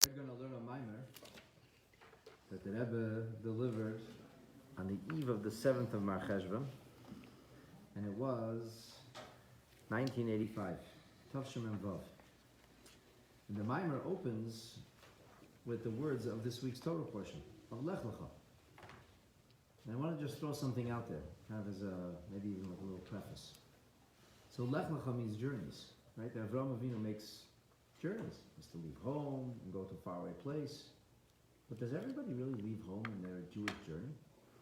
We're going to learn a Mamar that the Rebbe delivered on the eve of the 7th of Mar Cheshvan, and it was 1985, Tav Shem Vav. And the Mamar opens with the words of this week's Torah portion, Mamar lech Lecha. And I want to just throw something out there, kind of as a, maybe even like a little preface. So lech Lecha means journeys, right? The Avraham Avinu makes journeys. Is to leave home and go to a faraway place. But does everybody really leave home in their Jewish journey?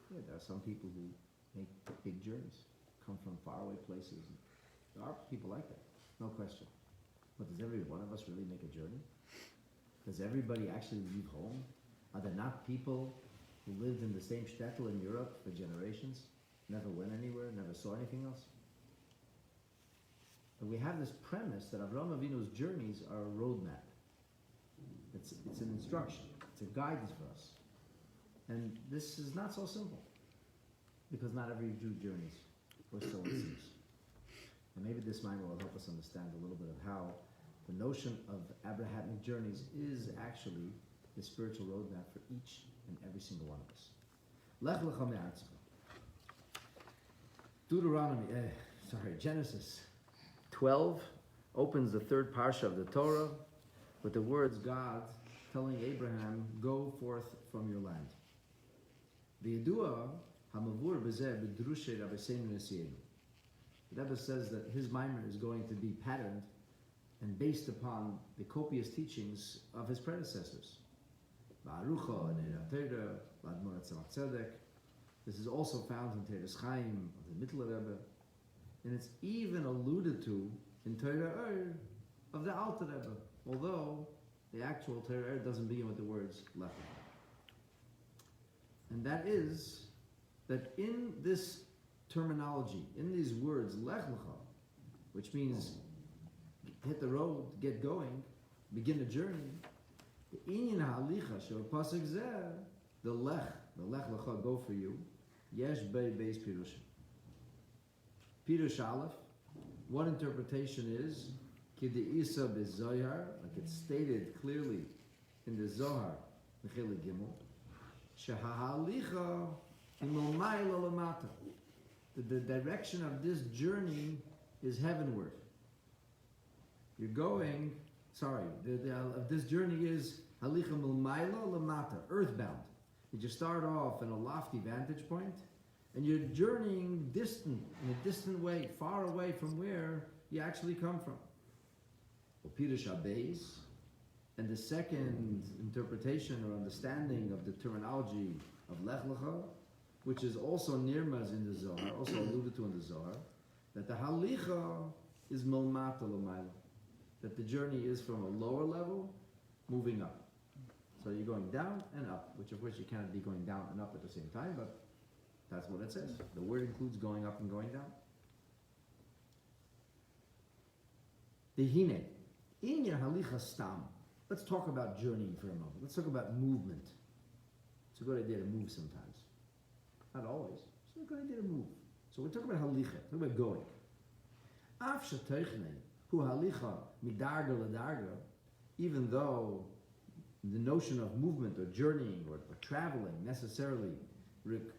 Yeah, there are some people who make big journeys, come from faraway places. There are people like that, no question. But does every one of us really make a journey? Does everybody actually leave home? Are there not people who lived in the same shtetl in Europe for generations, never went anywhere, never saw anything else? And we have this premise that Avraham Avinu's journeys are a roadmap. It's an instruction. It's a guidance for us. And this is not so simple, because not every Jew journeys, or so it seems. And maybe this Mamar will help us understand a little bit of how the notion of Abrahamic journeys is actually the spiritual roadmap for each and every single one of us. Lech Lecha me'atzma. Genesis 12 opens the third parsha of the Torah with the words God telling Abraham, go forth from your land. The Yedua hamavur b'zeh b'drushe Rabbeinu Nesienu. The Rebbe says that his Mamar is going to be patterned and based upon the copious teachings of his predecessors. Ba'arucha and Torah, L'Admor Tzemach Tzedek. This is also found in Teres Chaim of the Mittler Rebbe. And it's even alluded to in Torah of the Alter Rebbe, although the actual Torah doesn't begin with the words Lecha. And that is that in this terminology, in these words Lech Lecha, which means hit the road, get going, begin a journey, the Inyan Ha'alicha Shel Pasuk Zeh, the Lech Lecha, go for you, Yesh Beis Pirushim. Pirush Aleph, one interpretation is K'de Isa b'Zohar, like it's stated clearly in the Zohar, Mechilei Gimel, Sheha'alicha imolmayla lamata. The direction of this journey is heavenward. You're going, this journey is halicha milmayla lamata, earthbound. You just start off in a lofty vantage point, and you're journeying distant, in a distant way, far away from where you actually come from. Pirush Abeis, and the second interpretation or understanding of the terminology of Lech Lecha, which is also nirmaz in the Zohar, also alluded to in the Zohar, that the halicha is milmata l'mayla, that the journey is from a lower level, moving up. So you're going down and up, which of course you cannot be going down and up at the same time, but that's what it says. The word includes going up and going down. Dehine, in your halicha stam. Let's talk about journeying for a moment. Let's talk about movement. It's a good idea to move sometimes. Not always. It's a good idea to move. So we're talking about halicha, talking about going. Af sheteichne, hu halicha midarga ledarga, even though the notion of movement or journeying or traveling necessarily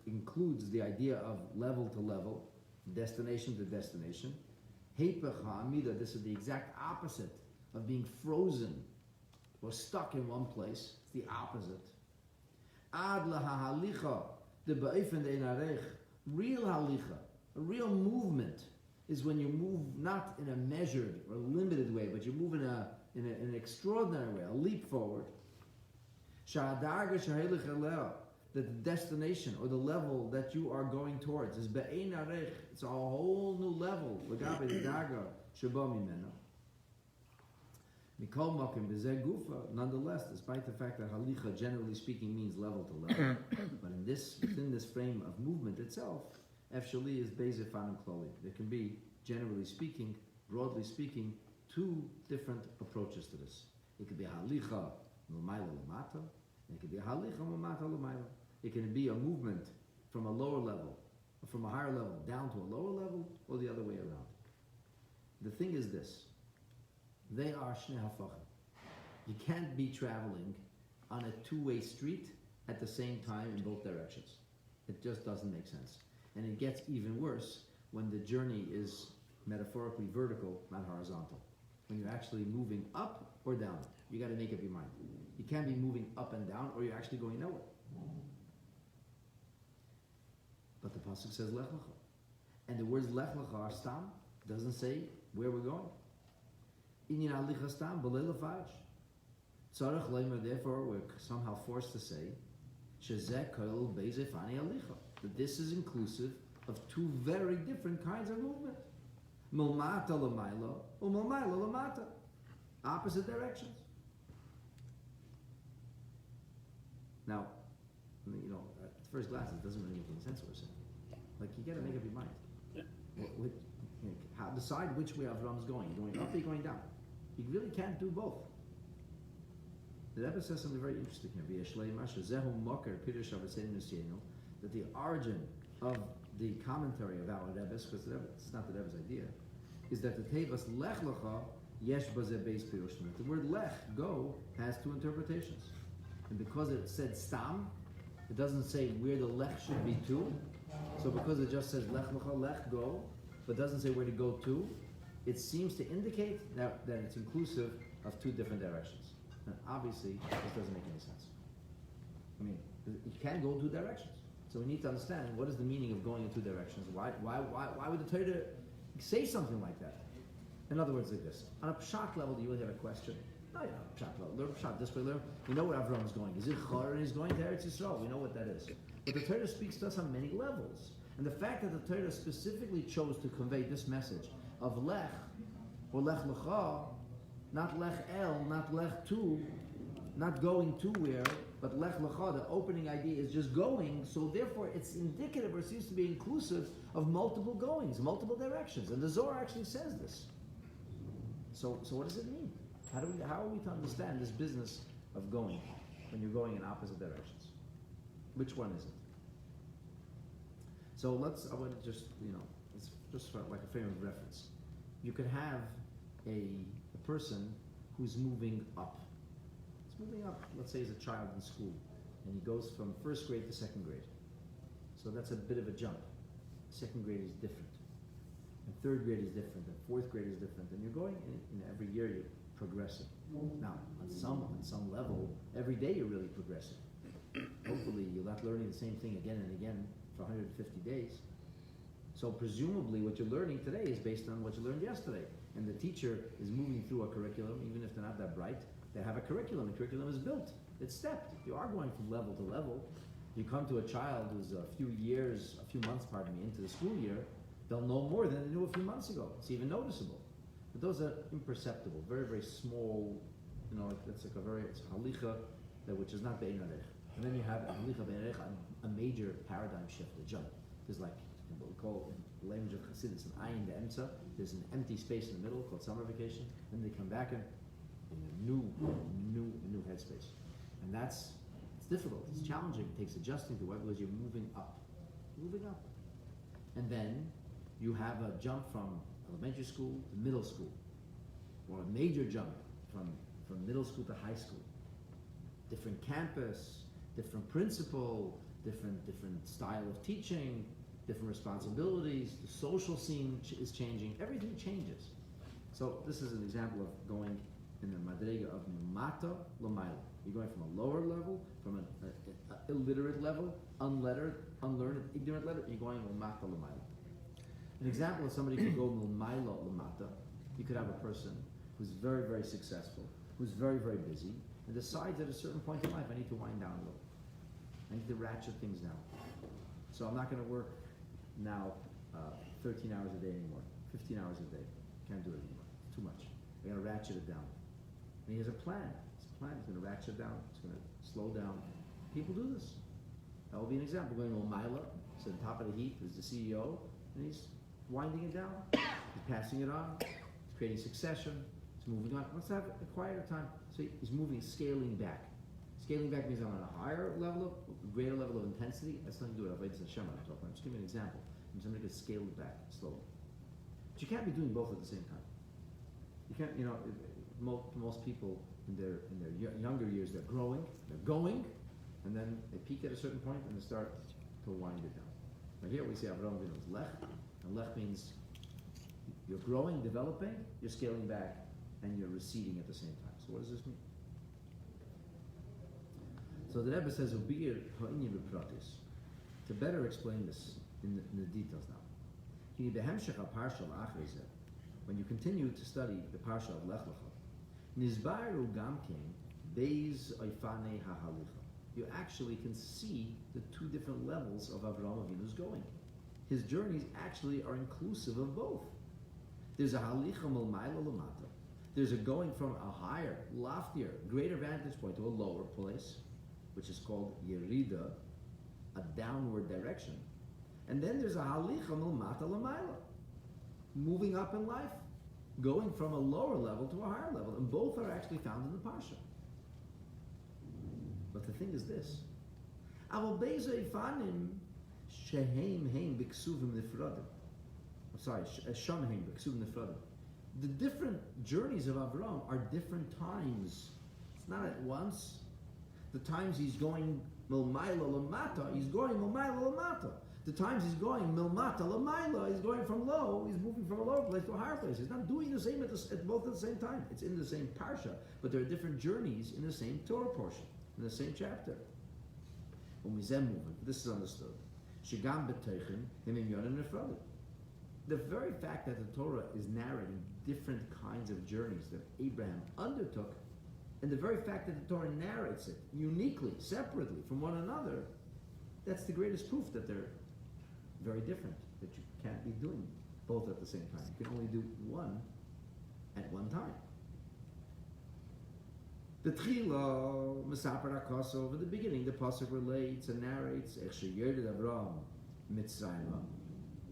includes the idea of level to level, destination to destination. Heipech ha'amida, this is the exact opposite of being frozen or stuck in one place. It's the opposite. Ad lahahalicha de ba'efen de inarech. Real halicha, a real movement, is when you move not in a measured or limited way, but you move in an extraordinary way, a leap forward. Sha'adarga shahelich eleh, that the destination or the level that you are going towards is be'ein arech. It's a whole new level. L'gabe daga sheba mimeno. Mikol makim b'zeh gufa. Nonetheless, despite the fact that halicha, generally speaking, means level to level, but within this frame of movement itself, efshali is be'zefanim kloli. There can be, generally speaking, broadly speaking, two different approaches to this. It could be halicha l'mayla l'mata, and it could be halicha l'mata l'mayla. It can be a movement from a lower level, or from a higher level down to a lower level, or the other way around. The thing is this: they are shnei hafachim. You can't be traveling on a two-way street at the same time in both directions. It just doesn't make sense. And it gets even worse when the journey is metaphorically vertical, not horizontal. When you're actually moving up or down, you got to make up your mind. You can't be moving up and down, or you're actually going nowhere. But the pasuk says lech lecha, and the words lech lecha are stam. Doesn't say where we're going. Inyan halicha stam b'lei lefarish. Tzarech leimer. Therefore, we're somehow forced to say shezeh kol beizeh fani halicha, that this is inclusive of two very different kinds of movement. Milmata l'mayla or milmayla l'mata, opposite directions. Now, at first glance, it doesn't really make any sense what we're saying. Like, you got to make up your mind. Decide which way Avram is going. You're going up or you're going down. You really can't do both. The Rebbe says something very interesting here. That the origin of the commentary of our Rebbe's, because it's not the Rebbe's idea, is that the Tevas lech lecha yesh bazeh beis pirushim. The word lech, go, has two interpretations. And because it said stam, it doesn't say where the lech should be to. So because it just says lech lecha, lech, go, but doesn't say where to go to, it seems to indicate that it's inclusive of two different directions. And obviously, this doesn't make any sense. I mean, you can't go two directions. So we need to understand what is the meaning of going in two directions. Why would the Torah say something like that? In other words, like this. On a pshat level, do you really have a question? No, you know, pshat level. Learn pshat this way, learn. We know where Avram is going. Is it Chor and he's going to Eretz Yisrael? We know what that is. But the Torah speaks to us on many levels. And the fact that the Torah specifically chose to convey this message of lech, or lech lecha, not lech el, not lech to, not going to where, but lech lecha, the opening idea is just going, so therefore it's indicative or seems to be inclusive of multiple goings, multiple directions. And the Zohar actually says this. So what does it mean? How are we to understand this business of going when you're going in opposite directions? Which one is it? So I want to just, it's just like a frame of reference. You could have a person who's moving up. It's moving up, let's say he's a child in school, and he goes from first grade to second grade. So that's a bit of a jump. Second grade is different. And third grade is different, and fourth grade is different. And you're going, every year you're progressing. Now, on some level, every day you're really progressing. Hopefully you're not learning the same thing again and again for 150 days. So presumably what you're learning today is based on what you learned yesterday. And the teacher is moving through a curriculum, even if they're not that bright. They have a curriculum. The curriculum is built. It's stepped. You are going from level to level. You come to a child who's a few months, into the school year, they'll know more than they knew a few months ago. It's even noticeable. But those are imperceptible, very, very small, it's a halicha, which is not be'ein arech. And then you have a halicha be'ein arech, a major paradigm shift, a jump. There's like, what we call in the language of Chassidus, an ayin be'emtza. There's an empty space in the middle called summer vacation. Then they come back in a new headspace. And it's difficult, it's challenging, it takes adjusting to what, because you're moving up. And then you have a jump from elementary school to middle school, or a major jump from middle school to high school. Different campus, different principal, different style of teaching, different responsibilities, the social scene is changing, everything changes. So this is an example of going in the madrega of mata l'mayla. You're going from a lower level, from an illiterate level, unlearned, ignorant level, you're going mata l'mayla. An example of somebody who could go l'mayla l'mata, you could have a person who's very, very successful, who's very, very busy, and decides at a certain point in life, I need to wind down a little. I need to ratchet things down. So I'm not going to work now 13 hours a day anymore, 15 hours a day. Can't do it anymore. It's too much. I'm going to ratchet it down. And he has a plan. His plan is going to ratchet down. It's going to slow down. People do this. That will be an example. Going to Mila, so the top of the heap is the CEO, and he's winding it down. He's passing it on. He's creating succession. He's moving on. Let's have a quieter time. So he's moving, scaling back. Scaling back means I'm on a higher level, greater level of intensity. That's nothing to do with Avodas Hashem I'm talking about. Just give me an example. Somebody could scale it back slowly. But you can't be doing both at the same time. You can't, most people, younger years, they're growing, they're going, and then they peak at a certain point and they start to wind it down. Now here we see Avraham Avinu is lech, and lech means you're growing, developing, you're scaling back, and you're receding at the same time. So what does this mean? So the Rebbe says, to better explain this in the details now. When you continue to study the Parsha of Lech Lecha, you actually can see the two different levels of Avraham Avinu's going. His journeys actually are inclusive of both. There's a halicha milmayla lamata. There's a going from a higher, loftier, greater vantage point to a lower place, which is called yerida, a downward direction. And then there's a halicha milmata lamayla, moving up in life, going from a lower level to a higher level. And both are actually found in the Parsha. But the thing is this. The different journeys of Avram are different times. It's not at once. The times he's going milmayla lamata, he's going milmayla lamata. The times he's going milmata lamayla, he's going from low, he's moving from a lower place to a higher place. He's not doing the same at both at the same time. It's in the same parsha, but there are different journeys in the same Torah portion, in the same chapter. This is understood. The very fact that the Torah is narrating different kinds of journeys that Abraham undertook, and the very fact that the Torah narrates it uniquely, separately from one another, that's the greatest proof that they're very different, that you can't be doing both at the same time. You can only do one at one time. The Tchila, Mesaper HaKos, over the beginning, the Pasuk relates and narrates, Yered Avraham Mitzrayim.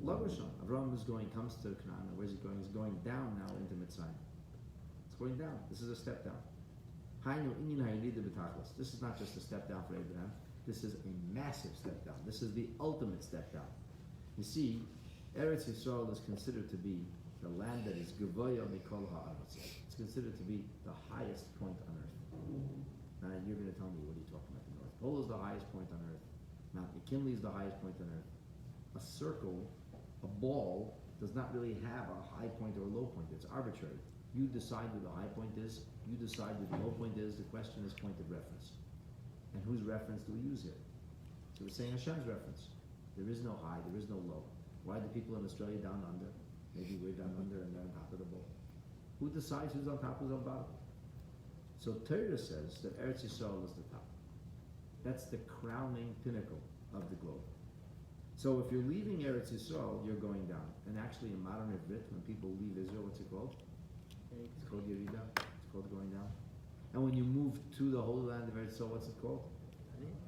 Avraham comes to Canaan. Where's he going? He's going down now into Mitzrayim. It's going down. This is a step down. This is not just a step down for Abraham. This is a massive step down. This is the ultimate step down. You see, Eretz Yisrael is considered to be the land that is Gevoya Mikol Ha'aretz. It's considered to be the highest point on earth. Now you're going to tell me, what are you talking about? The North Pole is the highest point on earth. Mount McKinley is the highest point on earth. A circle, a ball, does not really have a high point or a low point. It's arbitrary. You decide where the high point is. You decide where the low point is. The question is point of reference. And whose reference do we use here? So we're saying Hashem's reference. There is no high, there is no low. Why do people in Australia down under? Maybe we're down under and they're on top of the ball. Who decides who's on top, who's on bottom? So Torah says that Eretz Yisrael is the top. That's the crowning pinnacle of the globe. So if you're leaving Eretz Yisrael, you're going down. And actually in modern Hebrew, when people leave Israel, what's it called? It's called Yerida. It's called going down. And when you move to the Holy Land of Eretz Yisrael, what's it called?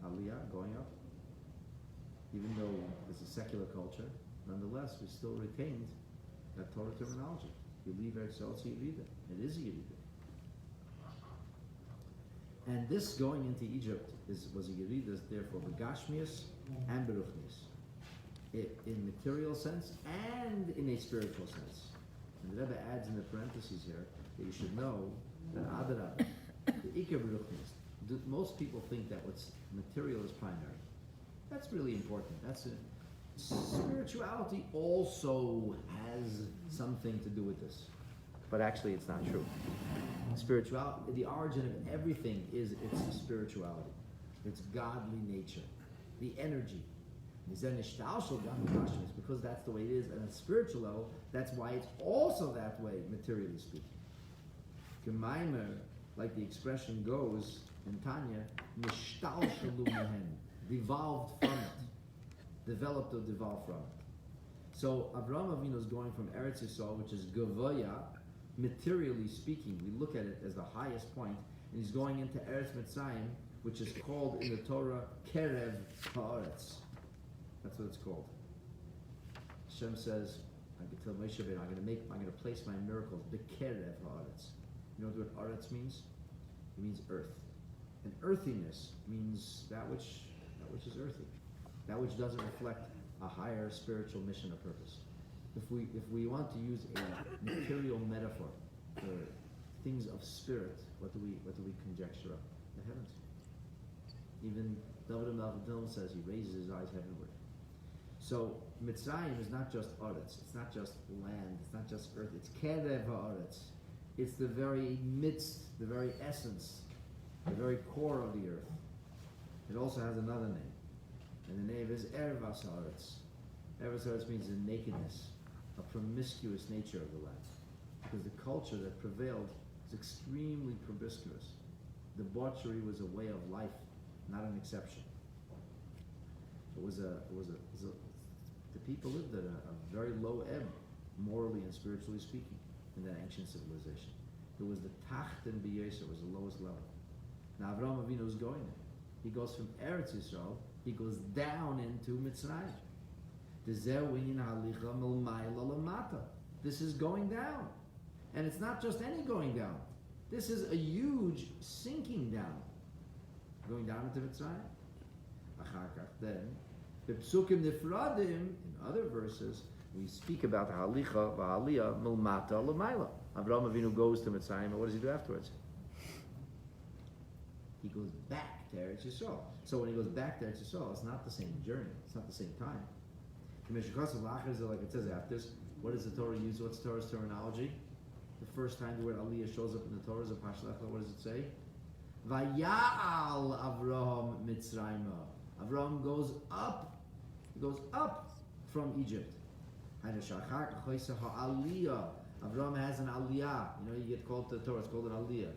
Aliyah, going up. Even though it's a secular culture, nonetheless, we still retained that Torah terminology. You leave Eretz Yisrael, it's Yerida. It is Yerida. And this going into Egypt was a Yerida, therefore, Begashmias and Beruchnias. In material sense and in a spiritual sense. And the Rebbe adds in the parentheses here that you should know that Adarab, the Ikar Beruchnias, most people think that what's material is primary. That's really important. Spirituality also has something to do with this. But actually it's not true. Spirituality, the origin of everything is its spirituality. Its godly nature. The energy. Because that's the way it is, and at a spiritual level, that's why it's also that way, materially speaking. Gemaimer, like the expression goes in Tanya, devolved from it, developed or devolved from it. So Avraham Avinu is going from Eretz Yisrael, which is Gevoya, materially speaking, we look at it as the highest point, and he's going into Eretz Mitzrayim, which is called in the Torah Kerev Haaretz. That's what it's called. Hashem says, I can tell Moshe, I'm going to place my miracles, Bekerev Haaretz. You know what Haaretz means? It means earth. And earthiness means that which is earthy. That which doesn't reflect a higher spiritual mission or purpose. If we want to use a material metaphor things of spirit, what do we conjecture up? The heavens. Even David Melvin says he raises his eyes heavenward. So Mitzrayim is not just Aretz, it's not just land, it's not just earth, it's Kerev Haaretz. It's the very midst, the very essence, the very core of the earth. It also has another name, and the name is Ervas Haaretz. Ervas Haaretz means the nakedness, a promiscuous nature of the land. Because the culture that prevailed was extremely promiscuous. Debauchery was a way of life, not an exception. The people lived at a very low ebb, morally and spiritually speaking, in that ancient civilization. It was the Tachten B'Yosef, was the lowest level. Now Avraham Avinu is going there. He goes from Eretz Yisrael, he goes down into Mitzrayim. This is going down. And it's not just any going down. This is a huge sinking down. Going down into Mitzrayim. Then, in other verses, we speak about halicha v'aliyah milmata l'mayla. Avraham Avinu goes to Mitzrayim, and what does he do afterwards? He goes back to Eretz Yisrael. So when he goes back to Eretz Yisrael, it's not the same journey. It's not the same time. Like it says after this, what does the Torah use? What's Torah's terminology? The first time the word aliyah shows up in the Torah is a Pashlach. What does it say? Vaya'al Avraham Mitzrayimah. Avraham goes up. He goes up from Egypt. Avraham has an aliyah. You know, you get called to the Torah. It's called an aliyah.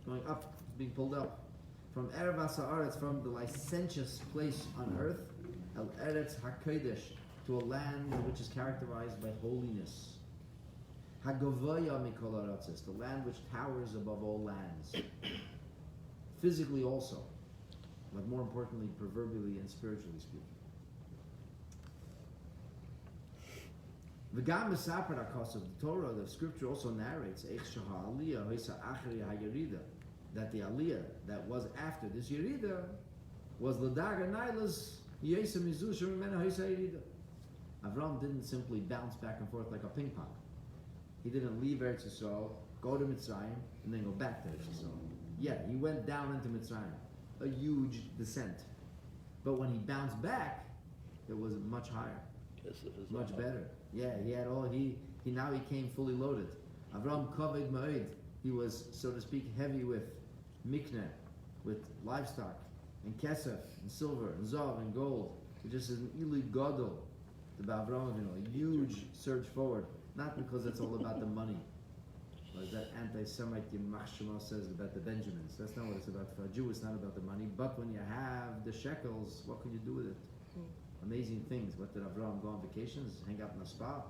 Going up, being pulled up from Erevas Haaretz, from the licentious place on earth, El Eretz HaKodesh, to a land which is characterized by holiness. Hagovaya Mikol Haratzis, the land which towers above all lands. Physically also, but more importantly, proverbially and spiritually speaking. V'gam Mesaper HaKos of the Torah, the scripture also narrates that the aliyah that was after this yerida was l'daga nailas yesem mizu shemimena hoisa yerida. Avram didn't simply bounce back and forth like a ping pong. He didn't leave Eretz Yisrael, go to Mitzrayim, and then go back to Eretz Yisrael. Yeah, he went down into Mitzrayim, a huge descent. But when he bounced back, it was much higher, much better. Yeah, he had all, he now he came fully loaded. Avram Kaved Ma'id, he was, so to speak, heavy with mikneh, with livestock, and kesef, and silver, and zav, and gold. It just is an ili gadol, the Avram Avinu, a huge surge forward. Not because it's all about the money. Like that anti-Semite Yimach Shema says about the Benjamins. That's not what it's about. For a Jew, it's not about the money. But when you have the shekels, what can you do with it? Amazing things. What did Avram go on vacations? Hang out in a spa.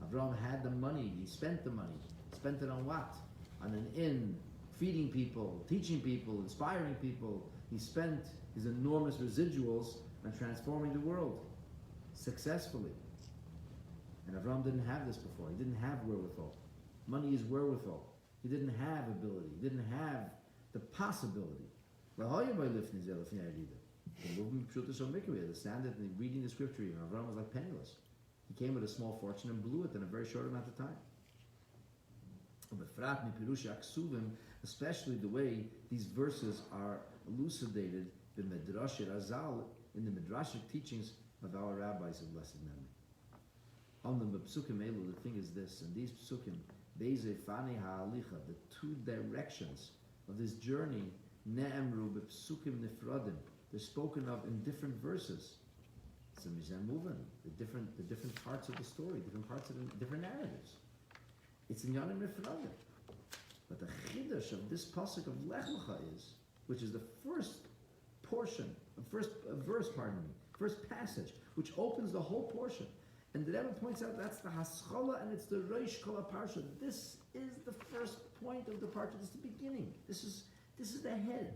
Avram had the money. He spent the money. Spent it on what? On an inn, feeding people, teaching people, inspiring people. He spent his enormous residuals on transforming the world successfully. And Avram didn't have this before. He didn't have wherewithal. Money is wherewithal. He didn't have ability. He didn't have the possibility. We understand that in reading the scripture, Avram was like penniless. He came with a small fortune and blew it in a very short amount of time. Especially the way these verses are elucidated in the midrashic teachings of our rabbis of blessed memory. On the psukim elu, the thing is this, and these psukim, the two directions of this journey, ne'emru b'psukim nifradim, they're spoken of in different verses. It's a mizan movin, the different parts of the story, different parts of the different narratives. It's in yanim nifradim. But the chiddush of this pasuk of Lech Lecha is, which is the first portion, first passage, which opens the whole portion. And the Rebbe points out that's the Haskalah and it's the Reish Kol HaParsha. This is the first point of the parsha. This is the beginning. This is the head.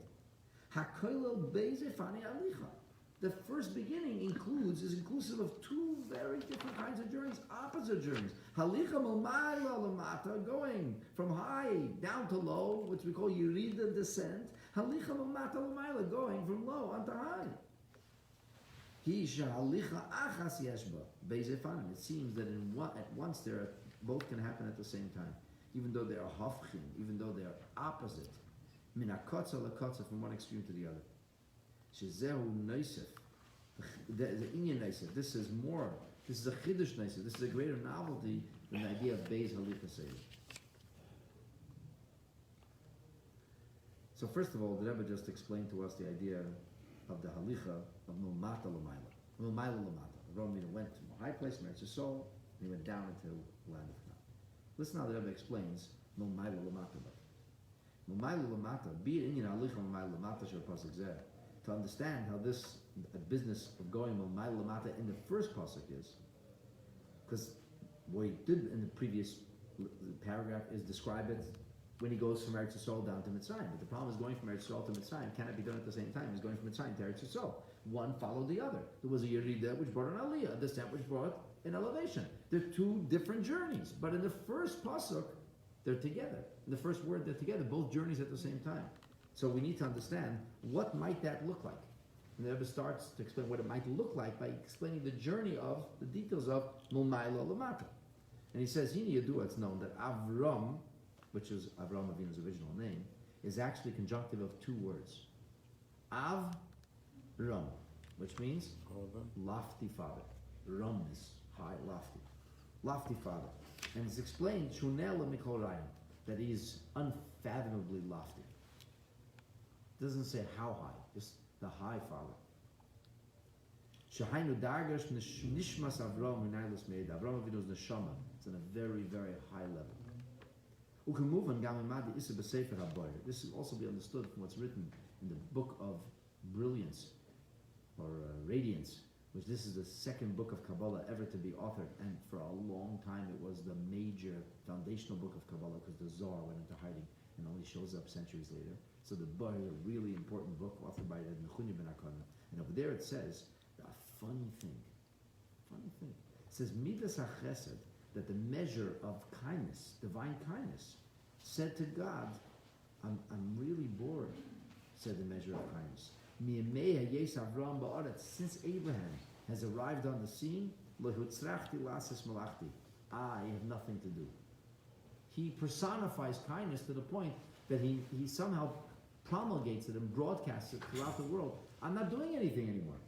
HaKoilel Beizefani Alicha. The first beginning is inclusive of two very different kinds of journeys, opposite journeys. Halicha Malmayla Lamata, going from high down to low, which we call Yerida descent. Halicha Malmata Lamayla, going from low onto high. It seems that at once both can happen at the same time. even though they are hafchin, even though they are opposite. Min hakotza lekotza, from one extreme to the other. Shezehu neisef, the inyan neisef. This is more. This is a chiddush neisef. This is a greater novelty than the idea of beis halicha seder. So first of all, the Rebbe just explained to us the idea of the halicha of milmata l'mayla, milmayla l'mata. Avram Avinu went to a high place, Eretz Yisrael, and he went down into the land of Canaan. Listen how the Rebbe explains milmayla l'mata. Milmayla l'mata, be it inyan halicha milmayla l'mata shel pasuk zeh. To understand how this business of going milmayla l'mata in the first pasuk is, because what he did in the previous paragraph is describe it when he goes from Eretz Yisrael down to Mitzrayim. But the problem is going from Eretz Yisrael to Mitzrayim cannot be done at the same time. He's going from Mitzrayim to Eretz Yisrael. One followed the other. There was a Yerida which brought an Aliyah, a descent which brought an elevation. They're two different journeys, but in the first pasuk, they're together. In the first word, they're together, both journeys at the same time. So we need to understand what might that look like. And the Rebbe starts to explain what it might look like by explaining the journey of, the details of Milmayla Lamata. And he says, Hini Yadua, it's known that Avram, which is Avram Avinu's original name, is actually conjunctive of two words. Av-ram, which means lofty father. Ram is high, lofty. Lofty father. And it's explained, Shunela Mikol Rayim, that he is unfathomably lofty. It doesn't say how high, just the high father. Shahainu Dargash Nishmas Avram Unailas Meid. Avram Avinu's neshama. It's on a very, very high level. This will also be understood from what's written in the book of brilliance or radiance, which this is the second book of Kabbalah ever to be authored, and for a long time it was the major foundational book of Kabbalah because the Zohar went into hiding and only shows up centuries later. So the Bar is a really important book authored by Nechunya ben Akana, and over there it says a funny thing. It says Midas HaChesed, that the measure of kindness, divine kindness, said to God, I'm really bored, said the measure of kindness. Since Abraham has arrived on the scene, I have nothing to do. He personifies kindness to the point that he somehow promulgates it and broadcasts it throughout the world. I'm not doing anything anymore.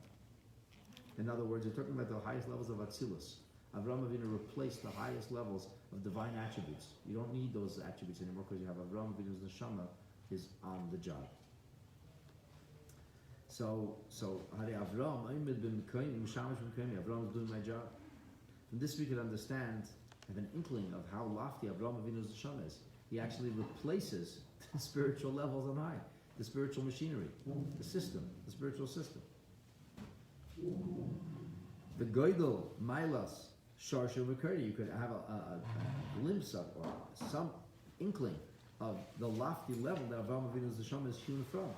In other words, you're talking about the highest levels of Atzilus. Avram Avinu replaced the highest levels of divine attributes. You don't need those attributes anymore because you have Avram Avinu's neshama is on the job. So Avram is doing my job. From this we can understand, have an inkling of how lofty Avram Avinu's neshama is. He actually replaces the spiritual levels on high, the spiritual machinery, the system, the spiritual system. The Goydel, Milas, Sharsha Makari, you could have a glimpse of, or some inkling of the lofty level that Avram Avinu's neshama is hewn from.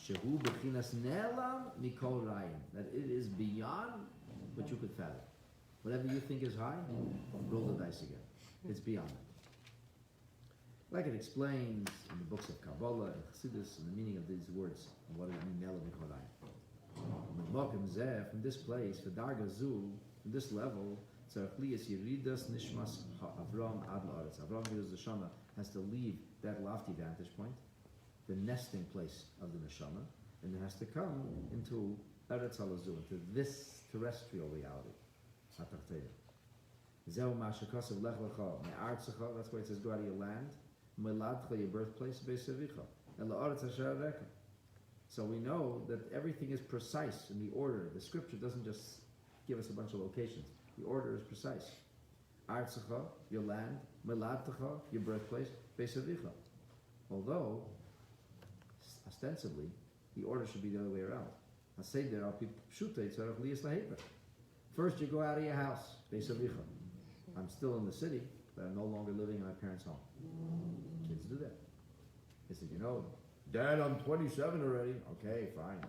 Shehu b'chinas ne'elam mikol rayim, that it is beyond what you could fathom. Whatever you think is high, roll the dice again. It's beyond it. Like it explains in the books of Kabbalah and Chassidus and the meaning of these words, and what does it mean, ne'elam mikol rayim. From this place, for Darga Zu, from this level, Avram Avinu's neshama has to leave that lofty vantage point, the nesting place of the neshama, and it has to come into Eretz Halazu, into this terrestrial reality. That's why it says, go out of your land, your birthplace, so we know that everything is precise in the order. The scripture doesn't just give us a bunch of locations. The order is precise. Artzecha, your land, Meladtecha, your birthplace, Beis Avicha. Although, ostensibly, the order should be the other way around. First you go out of your house, Beis Avicha. I'm still in the city, but I'm no longer living in my parents' home. Kids do that. They said, Dad, I'm 27 already. Okay, fine.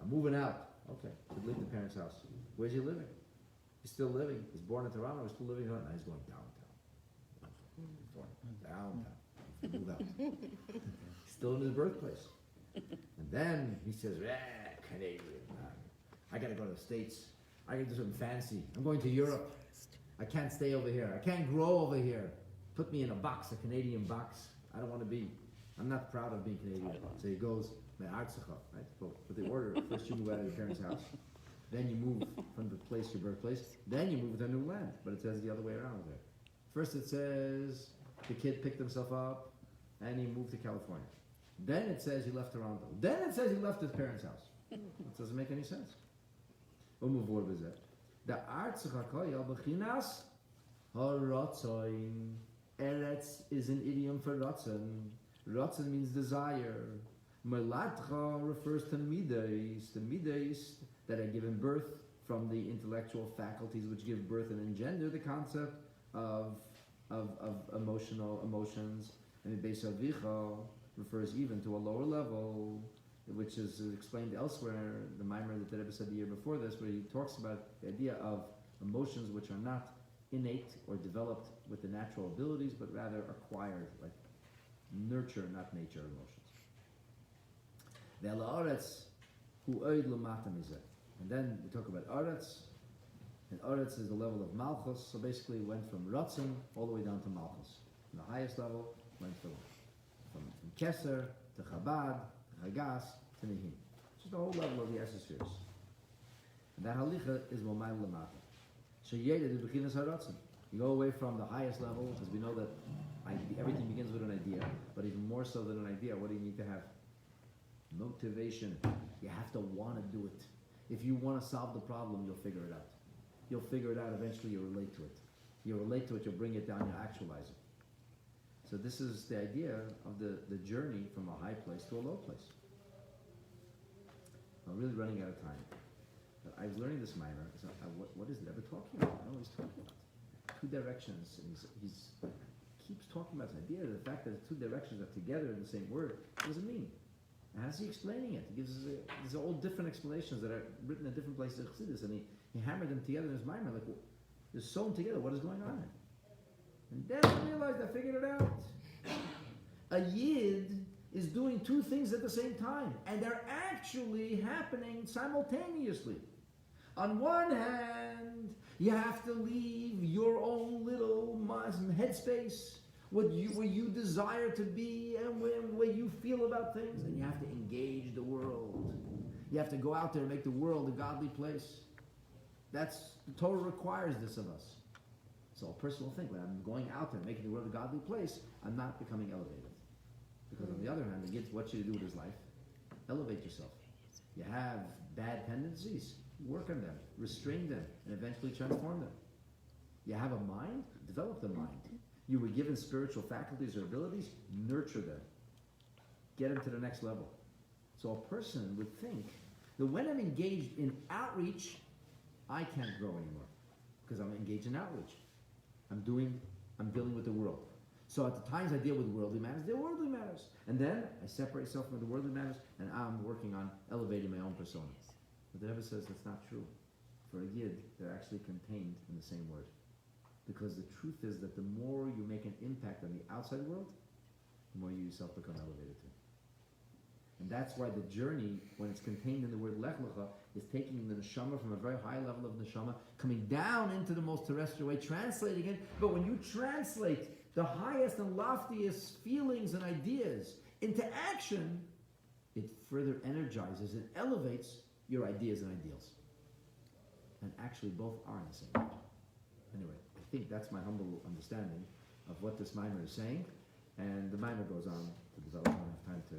I'm moving out. Okay, should leave the parents' house. Where's he living? He's still living. He's born in Toronto. He's still living here. Now he's going downtown. Move out. He's still in his birthplace. And then he says, Canadian. I got to go to the States. I got to do something fancy. I'm going to Europe. I can't stay over here. I can't grow over here. put me in a box, a Canadian box. I don't want to be. I'm not proud of being Canadian. So he goes, right? But they order, first you move out of your parents' house, then you move from the place, your birthplace, then you move to a new land. But it says the other way around there. First it says the kid picked himself up and he moved to California. Then it says he left Toronto. Then it says he left his parents' house. It doesn't make any sense. The Artzach HaKoyel B'chinas HaRatzoin. Eretz is an idiom for Ratzon. Ratzon means desire. Melatcha refers to Midas, the Midas that are given birth from the intellectual faculties which give birth and engender the concept of emotions. And Beis Avicha refers even to a lower level, which is explained elsewhere, the Mamar that the Rebbe said the year before this, where he talks about the idea of emotions which are not innate or developed with the natural abilities, but rather acquired, like nurture, not nature emotions. And then we talk about Aretz, and Aretz is the level of Malchus, so basically it went from Ratzon all the way down to Malchus. And the highest level went from Keser to Chabad, to Chagas, to Nehim. Just the whole level of the Esospheres. And that Halicha is Mamar lech Lecha. You go away from the highest level, because we know that everything begins with an idea, but even more so than an idea, what do you need to have? Motivation. You have to want to do it. If you want to solve the problem, you'll figure it out. You'll figure it out, eventually you'll relate to it. You'll relate to it, you'll bring it down, you'll actualize it. So this is the idea of the journey from a high place to a low place. I'm really running out of time. But I was learning this Mamar. What is it ever talking about? I don't know what he's talking about. Two directions. And he keeps talking about this idea, the fact that the two directions are together in the same word. What does it mean? And how's he explaining it? He gives us these are all different explanations that are written in different places of Chassidus, and he hammered them together in his Mamar. Like, well, they're sewn together. What is going on here? And then I realized I figured it out. A Yid is doing two things at the same time, and they're actually happening simultaneously. On one hand, you have to leave your own little headspace, where you desire to be and where you feel about things, and you have to engage the world. You have to go out there and make the world a godly place. The Torah requires this of us. So a person will think, when I'm going out there making the world a godly place, I'm not becoming elevated. Because on the other hand, the Yid wants you to do with his life. Elevate yourself. You have bad tendencies, work on them, restrain them, and eventually transform them. You have a mind, develop the mind. You were given spiritual faculties or abilities, nurture them. Get them to the next level. So a person would think that when I'm engaged in outreach, I can't grow anymore. Because I'm engaged in outreach. I'm dealing with the world. So at the times I deal with worldly matters, they're worldly matters. And then I separate myself from the worldly matters, and I'm working on elevating my own persona. But the Rebbe says that's not true. For a Yid, they're actually contained in the same word. Because the truth is that the more you make an impact on the outside world, the more you yourself become elevated to. And that's why the journey, when it's contained in the word lech lecha, is taking the neshama from a very high level of neshama, coming down into the most terrestrial way, translating it. But when you translate the highest and loftiest feelings and ideas into action, it further energizes and elevates your ideas and ideals. And actually both are in the same page. Anyway, I think that's my humble understanding of what this Mamar is saying. And the Mamar goes on to develop. I don't have time to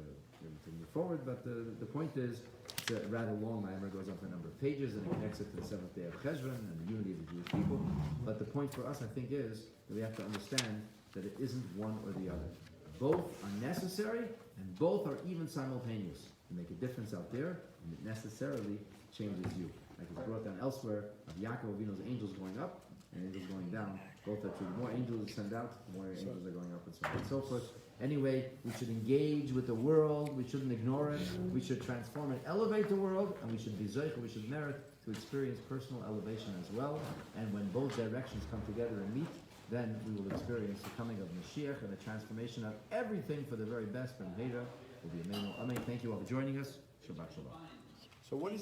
move forward, but the point is, it's a rather long Mamar. It goes on for a number of pages, and it connects it to the seventh day of Cheshvan and the unity of the Jewish people. But the point for us, I think, is that we have to understand that it isn't one or the other. Both are necessary, and both are even simultaneous. You make a difference out there, and it necessarily changes you. Like it's brought down elsewhere of Yaakov Avinu's angels going up and angels going down. Both are true. The more angels you send out, the more angels are going up, and so on and so forth. Anyway, we should engage with the world. We shouldn't ignore it. We should transform and elevate the world, and we should be zeicha, we should merit to experience personal elevation as well. And when both directions come together and meet, then we will experience the coming of Mashiach and the transformation of everything for the very best. And Hera will be amazing. Amen. Thank you all for joining us. Shabbat Shalom. So what is